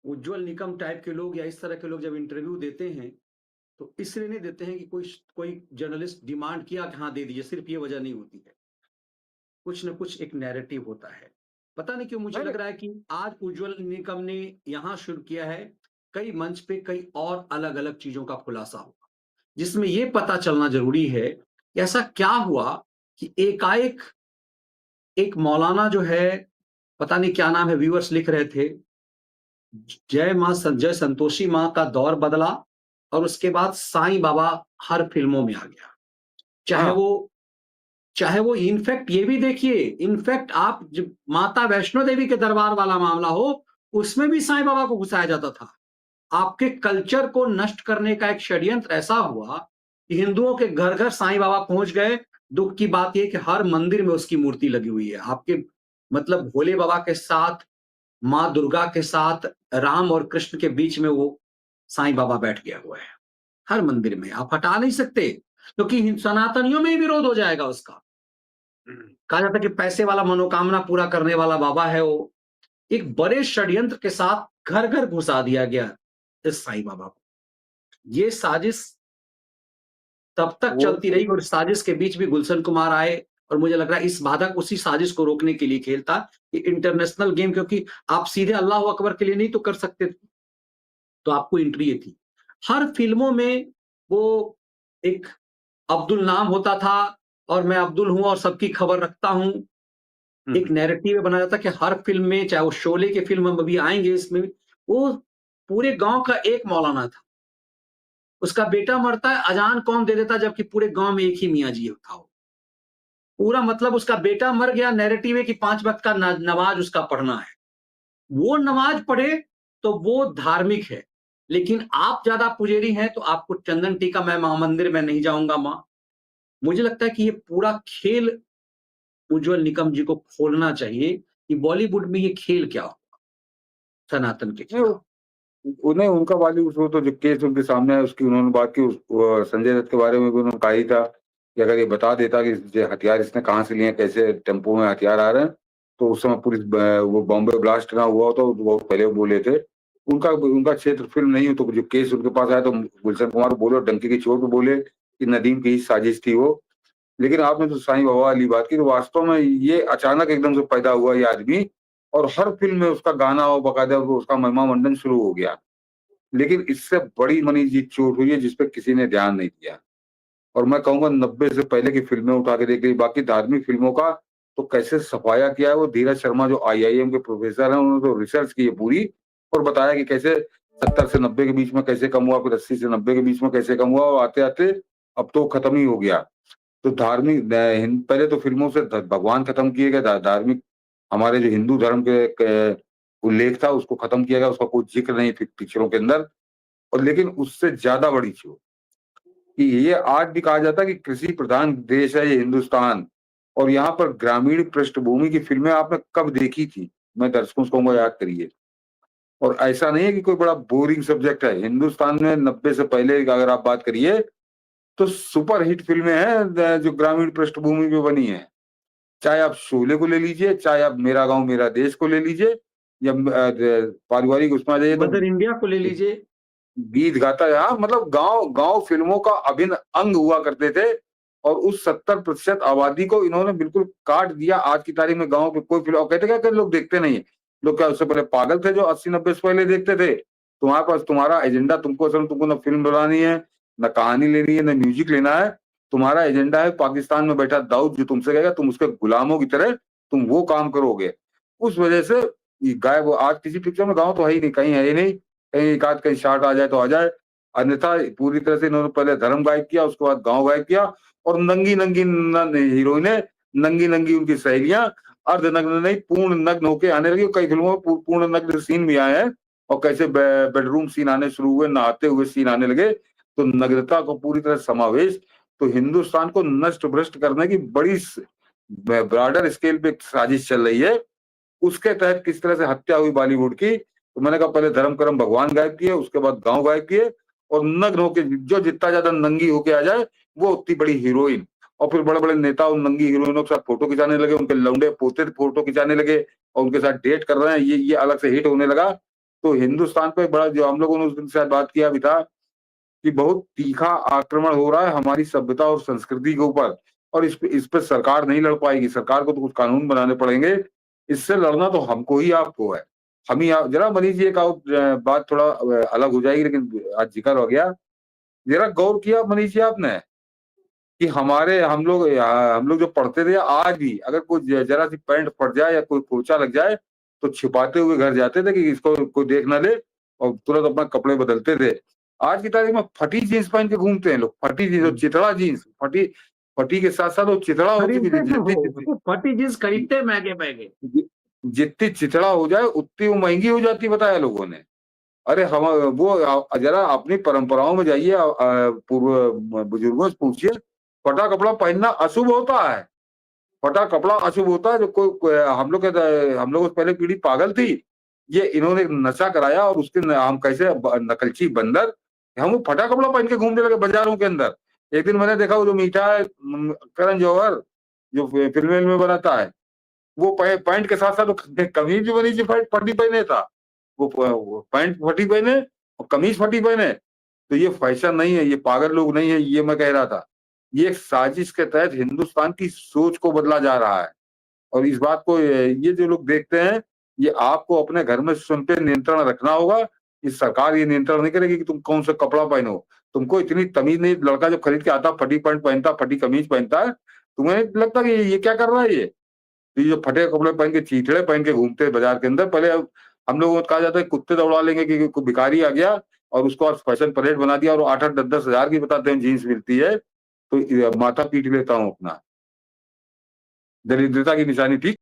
Ujjwal Nikam type के लोग या इस तरह के लोग जब इंटरव्यू देते हैं, तो इसलिए नहीं देते हैं कि कोई जर्नलिस्ट डिमांड किया कि हाँ, दे दीजिए, सिर्फ़ ये वजह नहीं होती है। कुछ न कुछ एक नैरेटिव होता है। पता नहीं क्यों मुझे नहीं, लग रहा है कि आज उज्ज्वल निकम ने यहाँ शुरू किया है, कई मंच पे कई और अलग-अलग चीज़ों का खुलासा होगा, जिसमें ये पता चलना ज़रूरी है कि ऐसा क्या हुआ कि एकाएक एक मौलाना जो है, पता नहीं क्या नाम है, व्यूअर्स लिख रहे थे, जय संतोषी माँ का दौर बदला और उसके बाद साईं बाबा हर फ़िल्मों में आ गया। चाहे हाँ, वो चाहे वो इनफैक्ट ये भी देखिए, इनफैक्ट आप जब माता वैष्णो देवी के दरबार वाला मामला हो, उसमें भी साईं बाबा को घुसाया जाता था। आपके कल्चर को नष्ट करने का एक षड्यंत्र ऐसा हुआ कि हिंदुओं के घर-घर साईं बाबा पहुँच गए। दुःख की बात ये है कि हर मंदिर में उसकी मूर्ति लगी हुई है। आपके मतलब भोले बाबा के साथ, माँ दुर्गा के साथ, राम और कृष्ण के बीच में वो साईं बाबा बैठ गया हुआ है। हर मंदिर में, आप हटा नहीं सकते, क्योंकि सनातनियों में ही विरोध हो जाएगा उसका। कहा जाता है कि पैसे वाला मनोकामना पूरा करने वाला बाबा है वो। एक बड़े षड्यंत्र के साथ घर-घर घुसा दिया गया इस साईं बाबा को। ये साजिश तब तक वो चलती रही और साजिश के बीच भी गुलशन कुमार आए और मुझे लग रहा है इस बाधक उसी साजिश को रोकने के लिए खेलता कि इंटरनेशनल गेम, क्योंकि आप सीधे अल्लाह हू अकबर के लिए नहीं तो कर सकते थे, तो आपको एंट्री ये थी। हर फ़िल्मों में वो एक अब्दुल नाम होता था और मैं अब्दुल हूँ और सबकी खबर रखता हूँ। हुँ, एक हुँ। नैरेटिव बनाया जाता कि हर फ़िल्म में, चाहे वो शोले की फ़िल्म हम अभी आएँगे इसमें, वो पूरे गाँव का एक मौलाना था। उसका बेटा मरता है, अज़ान कौन दे देता है जबकि पूरे गाँव में एक ही मियाँ जी था वो। पूरा मतलब उसका बेटा मर गया, नैरेटिव है कि 5 वक़्त का नमाज़ उसका पढ़ना है। वो नमाज़ पढ़े तो वो धार्मिक है। लेकिन आप ज़्यादा पुजेरी हैं तो आपको चंदन टीका, मैं मंदिर में नहीं जाऊँगा माँ। मुझे लगता है कि ये पूरा खेल उज्ज्वल निकम जी को खोलना चाहिए कि बॉलीवुड में ये खेल क्या हो सनातन के नहीं, खिलाफ। उन्हें उनका वाली वो तो जो केस उनके सामने है उसकी उन्होंने बात की संजय दत्त के बारे में भी उन्होंने कहा ही था कि अगर ये बता देता कि ये हथियार इसने कहाँ से लिए हैं, कैसे टेम्पो में हथियार आ रहे हैं, तो उस समय पुलिस वो बॉम्बे ब्लास्ट ना हुआ तो वो पहले बोले थे। उनका उनका क्षेत्र फ़िल्म नहीं हो तो जो केस उनके पास आया तो गुलशन कुमार बोले, डंके की चोट पे बोले कि नदीम की ही साजिश थी वो। लेकिन आपने जो साईं बाबा वाली बात की तो वास्तव में ये अचानक एकदम से पैदा हुआ ये आदमी और हर फ़िल्म में उसका गाना और बाकायदा वो उसका महिमा मंडन शुरू हो गया। लेकिन इससे बड़ी मनी जी चोट हुई है जिस पे किसी ने ध्यान नहीं दिया। और मैं कहूँगा 90 से पहले की फ़िल्में उठा के देख लीजिए, बाकी धार्मिक फ़िल्मों का तो कैसे सफाया किया है वो धीरज शर्मा जो आईआईएम के प्रोफ़ेसर हैं, उन्होंने तो रिसर्च की है पूरी और बताया कि कैसे 70 से 90 के बीच में कैसे कम हुआ, फिर 80 से 90 के बीच में कैसे कम हुआ और आते-आते अब तो खत्म ही हो गया। तो धार्मिक पहले तो फ़िल्मों से ध भगवान खत्म किए गए, धार्मिक हमारे जो हिंदू धर्म के क उल्लेख था उसको खत्म किया गया, उसका कोई ज़िक्र नहीं पिक्चरों के अंदर। और लेकिन उससे ज़्यादा बड़ी चीज़ कि ये आज भी कहा जाता है कि कृषि प्रधान देश है ये हिंदुस्तान और यहाँ पर ग्रामीण पृष्ठभूमि की फ़िल्में आपने कब देखी थी? मैं दर्शकों से कहूँगा याद करिए। और ऐसा नहीं है कि कोई बड़ा बोरिंग सब्जेक्ट है। हिंदुस्तान में 90 से पहले की अगर आप बात करिए, तो सुपर हिट फ़िल्में हैं जो ग्रामीण पृष्ठभूमि पे बनी हैं। चाहे आप शोले को ले लीजिए, चाहे आप मेरा गाँव मेरा देश को ले लीजिए या द पारिवारिक उसमें आ जाइए तो मदर इंडिया को ले लीजिए। गीत गाता है हाँ, मतलब गाँव फ़िल्मों का अभिन्न अंग हुआ करते थे और उस 70% आबादी को इन्होंने बिल्कुल काट दिया। आज की तारीख में गाँव की कोई फ़िल्म और कहते क्या कि लोग देखते नहीं है। लोग क्या उससे पहले पागल थे जो 80-90 से पहले देखते थे? तुम्हारे पास तुम्हारा एजेंडा तुमको असल में तुमको ना फ़िल्म बनानी है, ना कहानी लेनी है, ना म्यूज़िक लेना है। तुम्हारा एजेंडा है पाकिस्तान में बैठा दाऊद जो तुमसे कहेगा तुम उसके गुलामों की तरह तुम वो काम करोगे। उस वजह से ये गायब आज किसी पिक्चर में गाँव तो है ही नहीं, कहीं है ही नहीं। कहीं एक आध कहीं शॉट आ जाए तो आ जाए, अन्यथा पूरी तरह से इन्होंने पहले धर्म गायब किया, उसके बाद गाँव गायब किया और नंगी-नंगी हीरोइनें, नंगी-नंगी उनकी सहेलियाँ, अर्धनग्न नहीं पूर्ण नग्न होके आने लगी। कई फ़िल्मों में पूर्ण नग्न सीन भी आए हैं और कैसे बेडरूम सीन आने शुरू हुए, नहाते हुए सीन आने लगे, तो नग्नता का पूरी तरह समावेश, तो हिंदुस्तान को नष्ट-भ्रष्ट करने की बड़ी स ब ब्रॉडर स्केल पे एक साजिश चल रही है। उसके तहत किस तरह से हत्या हुई बॉलीवुड की, तो मैंने कहा पहले धर्म कर्म भगवान गायब किए, उसके बाद गाँव गायब किए और नग्न होके जो जितना ज़्यादा नंगी होके आ जाए, वो उतनी बड़ी हीरोइन। और फिर बड़े-बड़े नेता उन नंगी हीरोइनों के साथ फ़ोटो खिंचाने लगे, उनके लौंडे पोते फ़ोटो खिंचाने लगे और उनके साथ डेट कर रहे हैं, ये अलग से हिट होने लगा। तो हिंदुस्तान पे बड़ा, जो हम लोगों ने उस दिन शायद बात किया भी था, कि बहुत तीखा आक्रमण हो रहा है हमारी सभ्यता और संस्कृति के ऊपर, और इस पे सरकार नहीं लड़ पाएगी। सरकार को तो कुछ कानून बनाने पड़ेंगे। इससे लड़ना तो हमको ही आपको है। हम ही आप, जरा मनीष जी एक बात थोड़ा अलग हो जाएगी, लेकिन आज जिक्र हो गया। जरा गौर किया मनीष जी आपने कि हम लोग जो पढ़ते थे, आज भी अगर कोई जरा सी पैंट फट जाए या कोई पोंछा लग जाए तो छिपाते हुए घर जाते थे कि इसको कोई देख ना ले, और तुरंत अपना कपड़े बदलते थे। आज की तारीख में फटी जीन्स पहन के घूमते हैं लोग, फटी जीन्स, चिथड़ा जीन्स, फटी फटी के साथ साथ वो चिथड़ा हो चुकी खरीदते थी। हैं जितनी वो फटी जींस खरीदते महंगे महंगे। जितनी चिथड़ा हो जाए उतनी वो महंगी हो जाती, बताया लोगों ने। अरे हम वो जरा अपनी परंपराओं में जाइए, पूर्व बुजुर्गों से पूछिए, फटा कपड़ा पहनना अशुभ होता है। फटा कपड़ा अशुभ होता है। जो हम लोग से पहले पीढ़ी पागल थी, ये इन्होंने नशा कराया, और उसके हम कैसे नकलची बंदर, हम वो फटा कपड़ा पहन के घूमने लगे बाजारों के अंदर। एक दिन मैंने देखा वो जो मीठा है करण जौहर, जो फिल्म में बनाता है, वो पैंट के साथ साथ वो कमीज भी बनी थी, फटी पहने था। वो पैंट फटी पहने और कमीज फटी पहने। तो ये फैशन नहीं है, ये पागल लोग नहीं है, ये मैं कह रहा था। ये एक साजिश के तहत हिंदुस्तान की सोच को बदला जा रहा है। और इस बात को ये जो लोग देखते हैं, ये आपको अपने घर में स्वयं पे नियंत्रण रखना होगा। ये सरकार ये नियंत्रण नहीं करेगी कि तुम कौन सा कपड़ा पहनो। तुमको इतनी तमीज नहीं। लड़का जब खरीद के आता, फटी पैंट पहनता, फटी कमीज पहनता है, तुम्हें नहीं लगता कि ये क्या कर रहा है? ये जो फटे कपड़े पहन के, चीथड़े पहन के घूमते हैं बाजार के अंदर। पहले हम लोगों को कहा जाता है कुत्ते दौड़ा लेंगे कि कोई भिखारी आ गया और उसको आज फैशन परेड बना दिया, और 8-8 10-10 हजार की बताते हैं जीन्स मिलती है, तो माथा पीट लेता हूँ अपना। दरिद्रता की निशानी थी।